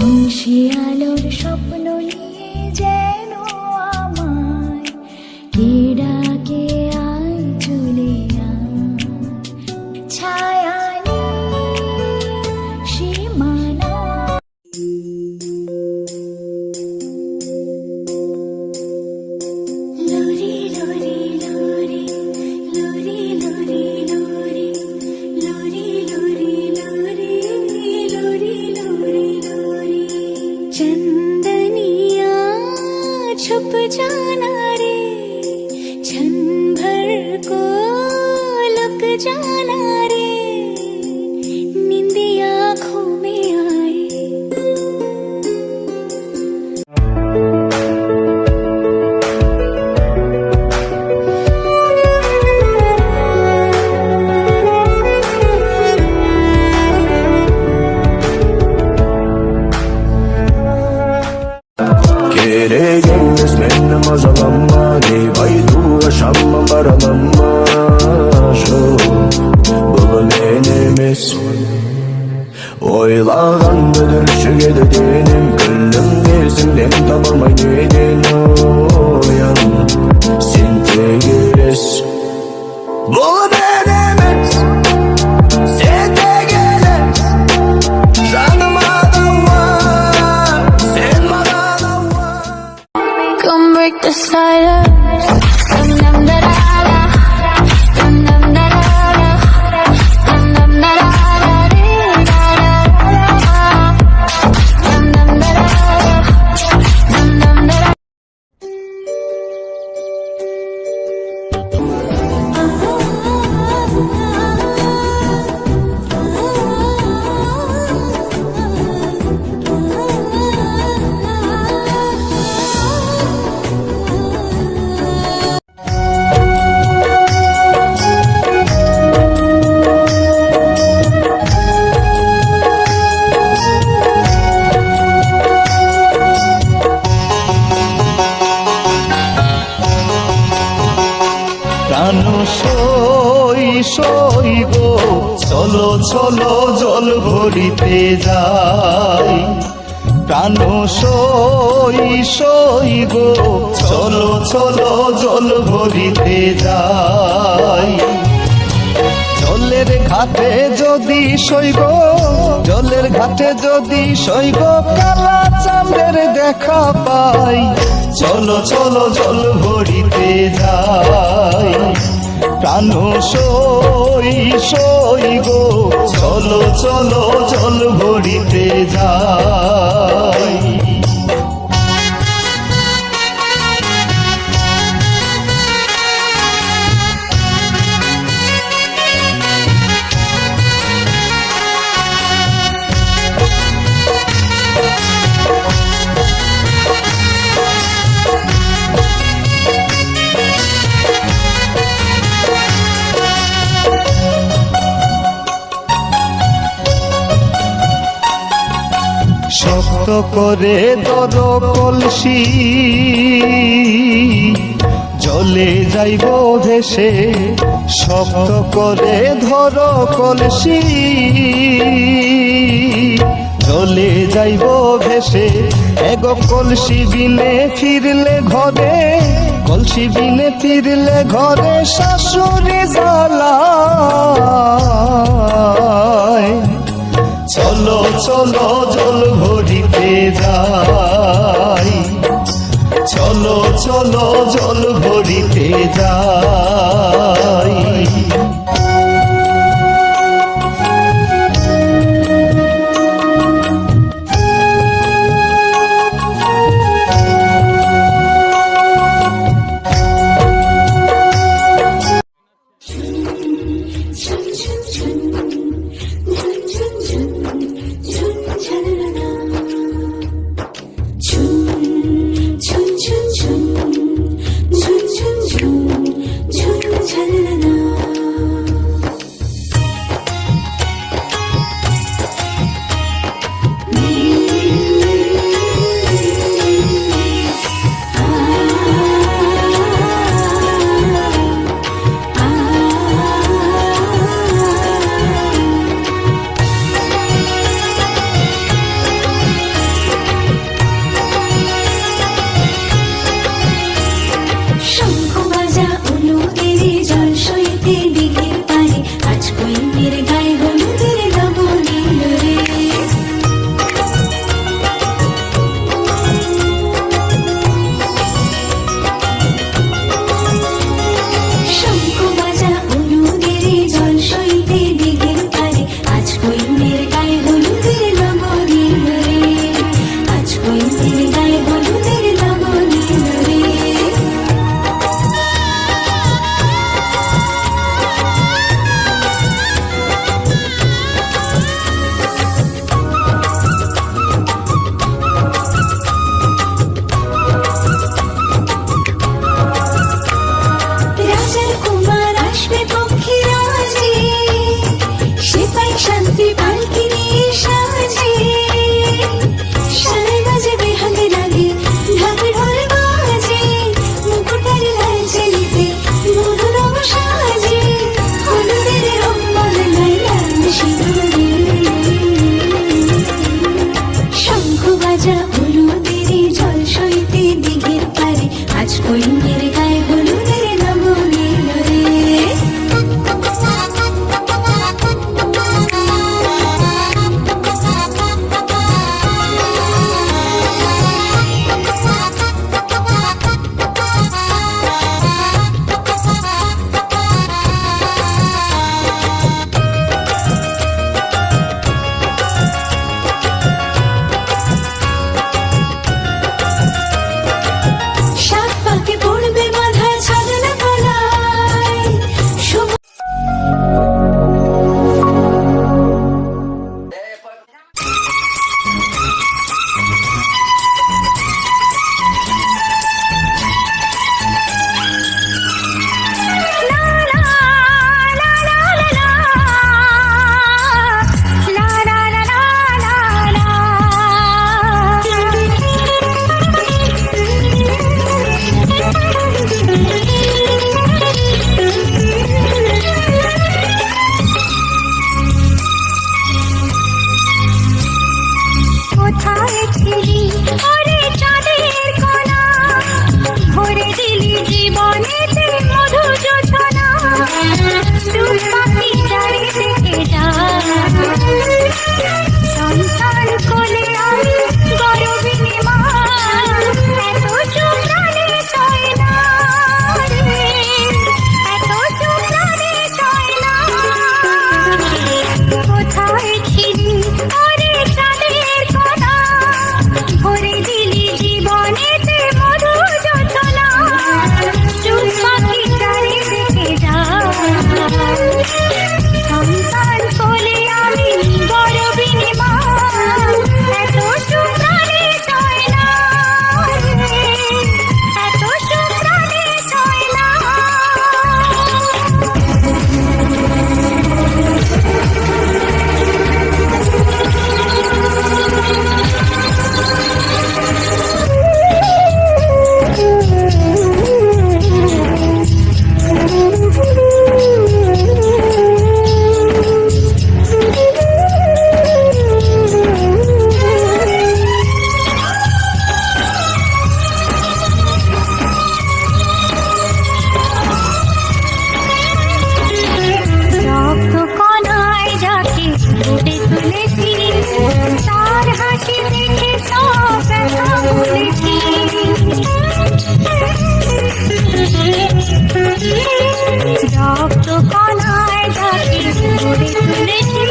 মুন্সি আলোর স্বপ্ন নিয়ে যেন আমায় কে ডাকে আয় চলে আয় ছায়া সীমানা লরি লরি লরি লরি লরি লরি লরি লরি লরি লরি লরি লরি चंदनिया छुप जाना रे क्षण भर को लुक जाना रे नींदिया आँखों में आए Gereğiniz benim o zaman mani Baydu yaşamam baramama Şu bulun enimiz Oylagan müdür şu geldiğinim Gülüm gezimden tamamay dedin Uyan Sen tegiriz Bulun enimiz Sen tegiriz Canıma da var Sen bana da var Come break the silence. Dum dum da da da. Dum dum da da da. Dum dum da da da. Da da da. Dum dum da da da. Dum dum da da. প্রাণ সই সই গো চলো চলো জল ভরিতে যাই প্রাণ সই সই গো চলো চলো জল ভরিতে যাই জলের ঘাটে যদি সইব জলের ঘাটে যদি সইব কালা চাঁদের দেখা পাই চলো চলো জল ভরিতে যাই প্রাণ সই সই গো চলো চলো জল ভরিতে যাই শক্ত করে ধর কলসি জলে যাইব ভেসে শক্ত করে ধর কলসি জলে যাইব ভেসে এগো কলসি বিনে ফিরলে ঘরে কলসি বিনে ফিরলে ঘরে শাশুড়ি জ্বালায় চলো চলো জল ভরিতে যাই চলো চলো জল ভরিতে যাই 춘 ওরে চাঁদের কণা ভরে দিলি জীবনেতে মধু যোছনা চুল পাখি চারিদিকে যায় সন্তান কোলে আমি গর্বিণী মা এত সুপ্রাণে চায় না রে, এত সুপ্রাণে চায় না কোথায় ছিলি ওরে চাঁদের কণা ভরে দিলি জীবনেতে মধু যোছনা চুল পাখি চারিদিকে যায় সন্তান কোলে আমি গর্বিণী মা এত সুপ্রাণে চায় না রে, এত সুপ্রাণে চায় না রক্ত কণায় যাকে ফুটে তুলেছি তার হাসি দেখে সব ব্যথা ভুলেছি রক্ত কণায় যাকে ফুটে তুলেছি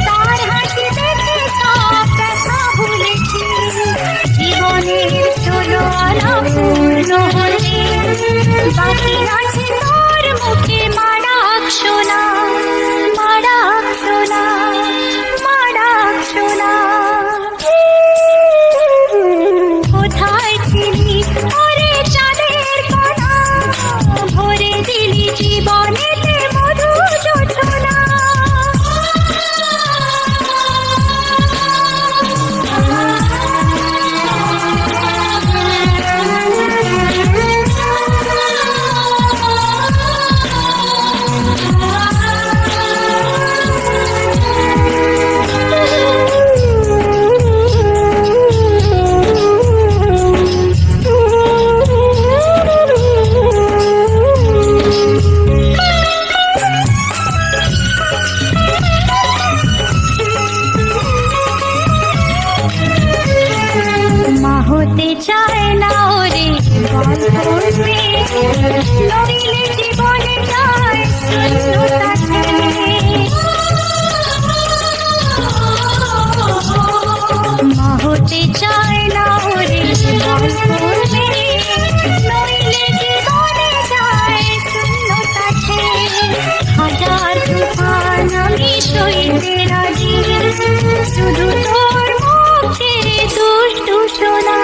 তার হাসি দেখে সব ব্যথা ভুলেছি জীবনের 16 আনা পূর্ণ হলে বাকি আছে তোর মুখে মারাক শোনা মারাক শোনা মারাক শোনা কোথায় ছিলি ওরে চাঁদের কণা ভরে দিলি জীবনেতে মধু যোছনা মা হতে চায় না ওরে গল্প নইলে জীবনে যায় শূন্যতা ছেড়ে। মা হতে চায় না ওরে গল্প নইলে জীবনে যায় শূন্যতা ছেড়ে। হাজার তুফান আমি সইতে রাজি শুধু তোর মুখে দুষ্টু সোনা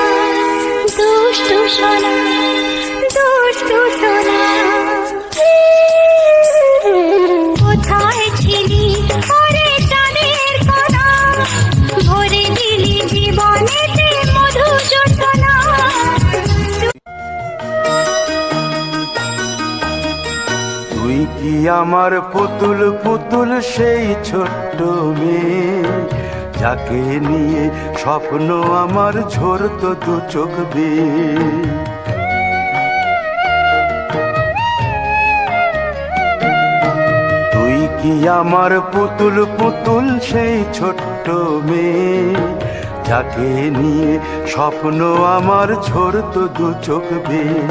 দুষ্টু সোনা দুষ্টু সোনা কোথায় ছিলি ওরে চাঁদের কণা ভরে দিলি জীবনেতে মধু যোছনা। তুই কি আমার পুতুল পুতুল সেই ছোট্ট মেয়ে যাকে নিয়ে স্বপ্ন আমার ঝরতো দু চোখ বেয়ে। তুই কি আমার পুতুল পুতুল সেই ছোট্ট মেয়ে যাকে নিয়ে স্বপ্ন আমার ঝরতো দু চোখ বেয়ে।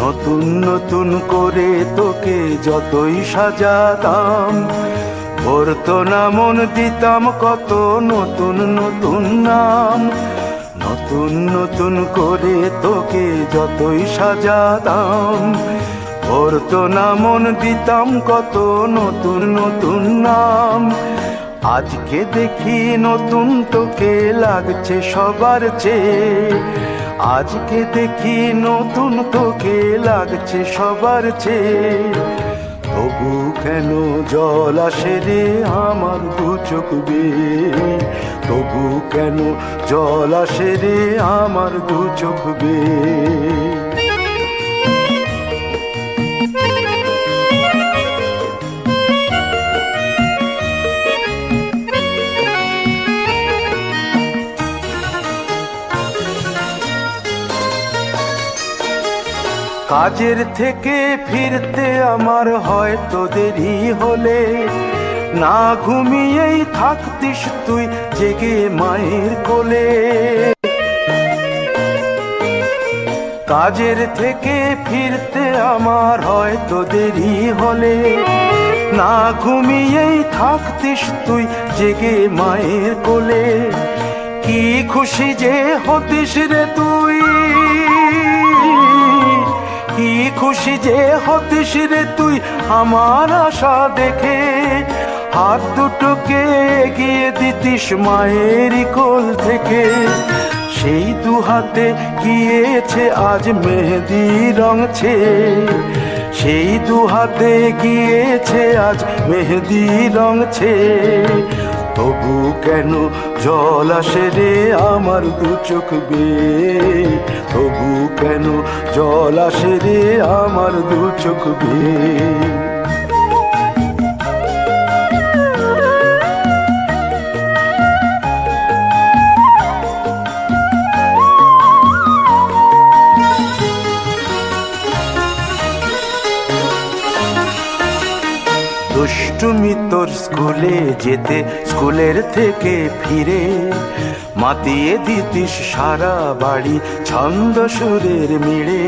নতুন নতুন করে তোকে যতই সাজাতাম ভরতো না মন দিতাম কত নতুন নতুন নাম। নতুন নতুন করে তোকে যতই সাজাতাম ভরতো না মন দিতাম কত নতুন নতুন নাম। আজকে দেখি নতুন তোকে লাগছে সবার চেয়ে। আজকে দেখি নতুন তোকে লাগছে সবার চেয়ে। তবু কেন জল আসে রে আমার দু চোখ বেয়ে। তবু কেন জল আসে রে আমার দু চোখ বেয়ে। কাজের থেকে ফিরতে আমার হয়তো দেরি হলে না ঘুমিয়েই থাকতিস তুই জেগে মায়ের কোলে। কাজের থেকে ফিরতে আমার হয়তো দেরি হলে না ঘুমিয়েই থাকতিস তুই জেগে মায়ের কোলে। কি খুশি যে হতিস রে তুই, কি খুশি যে হতিস রে তুই আমার আশা দেখে। হাত দুটোকে এগিয়ে দিতিস মায়েরই কোল থেকে। সেই দু হাতে গিয়েছে আজ মেহেদি রং ছেয়ে, সেই দু হাতে গিয়েছে আজ মেহেদি রং ছেয়ে। তবু কেন জল আসে রে আমার দু চোখ বেয়ে, তবু কেন জল আসে রে আমার দু চোখ বেয়ে। দুষ্টুমি তোর স্কুলে যেতে স্কুলের থেকে ফিরে মাতিয়ে দিতিস সারা বাড়ি ছন্দ সুরের মিড়ে।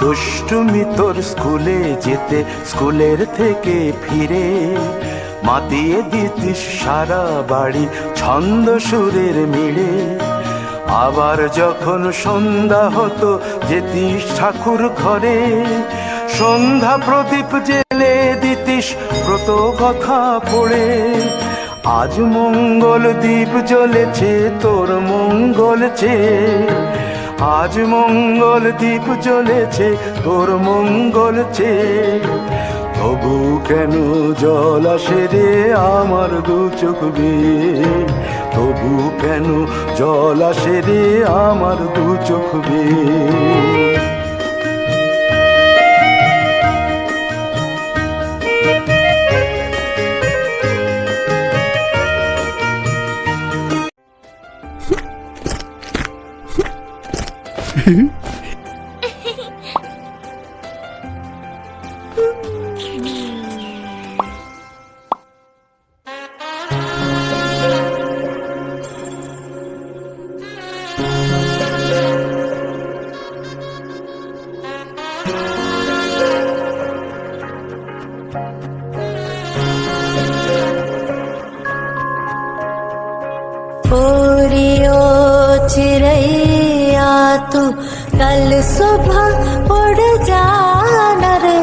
দুষ্টুমি তোর স্কুলে যেতে স্কুলের থেকে ফিরে মাতিয়ে দিতিস সারা বাড়ি ছন্দ সুরের মিড়ে। আবার যখন সন্ধ্যা হতো যেতিস ঠাকুর ঘরে, সন্ধ্যা প্রদীপ জেলে দিতিস ব্রত কথা পড়ে। আজ মঙ্গল দ্বীপ জ্বলেছে তোর মঙ্গল চেয়ে, আজ মঙ্গল দ্বীপ জ্বলেছে তোর মঙ্গল চেয়ে। তবু কেন জল আসে রে আমার দু চোখ বেয়ে, তবু কেন জল আসে রে আমার দু চোখ বেয়ে। चिड़ैया तू कल सुबह उड़ जाना रे,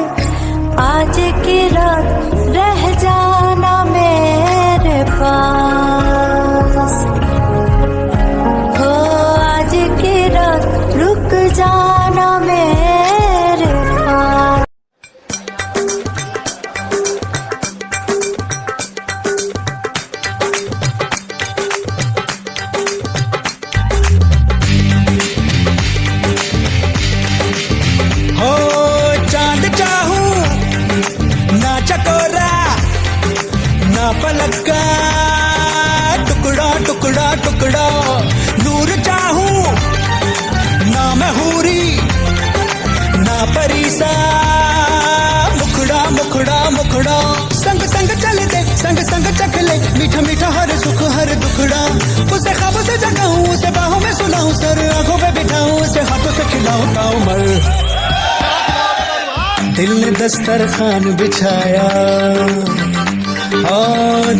आज की रात रह जाना मेरे पास। हो आज की रात रुक जाना मेरे पास। पलक का टुकड़ा टुकड़ा टुकड़ा, नूर चाहूं ना मैं हूरी ना परीसा, मुखड़ा मुखड़ा मुखड़ा। संग संग चल दे संग संग चख ले, मीठा मीठा हर सुख हर दुखड़ा। उसे ख्वाबों से जगाऊं, उसे बाहों में सुलाऊं, सर आंखों पे बिठाऊं, उसे हाथों से खिलाऊं ताऊ मर। दिल ने दस्तरखान बिछाया, ओ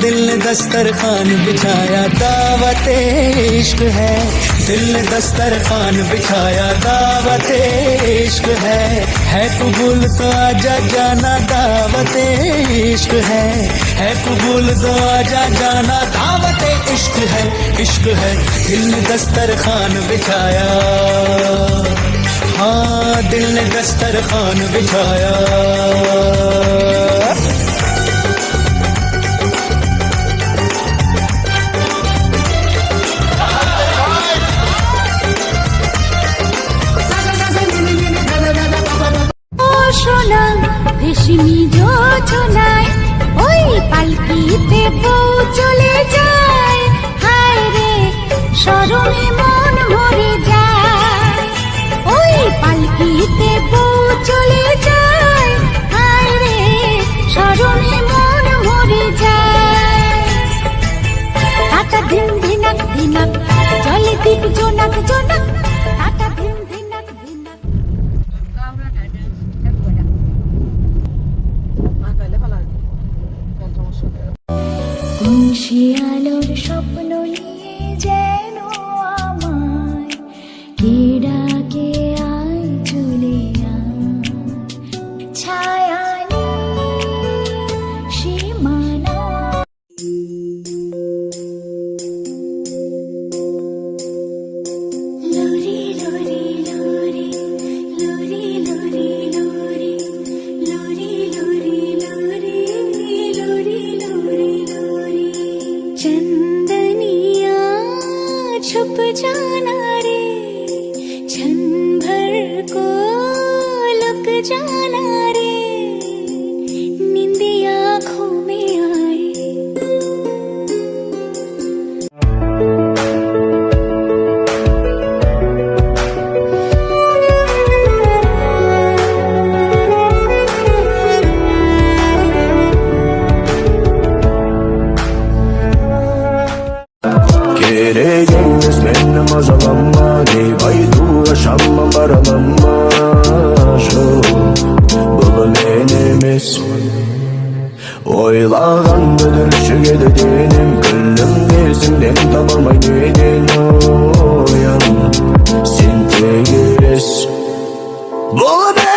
दिल ने दस्तरखान बिछाया, दावत इश्क है। दिल ने दस्तरखान बिछाया, दावत इश्क है कबूल तो आजा जाना, दावत इश्क है कबूल तो आजा जाना, दावत इश्क है। दिल ने दस्तरखान बिछाया, हाँ दिल ने दस्तरखान बिछाया। সোনা রেশমি যোজনায় ওই পালকিতে বউ চলে যায়, হায় রে ধিনাক জোনাক টাটা ধিন ধিনাক ধিনাক মুন্সি আলোর স্বপ্ন নিয়ে যেন আমায় কে ডাকে আয় চলে আয় ছায়া সীমানা লোরি লোরি লোরি লোরি লোরি লোরি লোরি লোরি লোরি লোরি লোরি लोरी चंदनिया छुप जाना रे क्षण भर को लुक जाना रे निंदिया आँखों में आए Gereğiniz benim azalama Deybaydu yaşamma baralanma Şu Bulun enimiz Oylağan bölüşü geldiğinim Gülüm desinden tamamay dedin Oyan Sinti giriz Bulun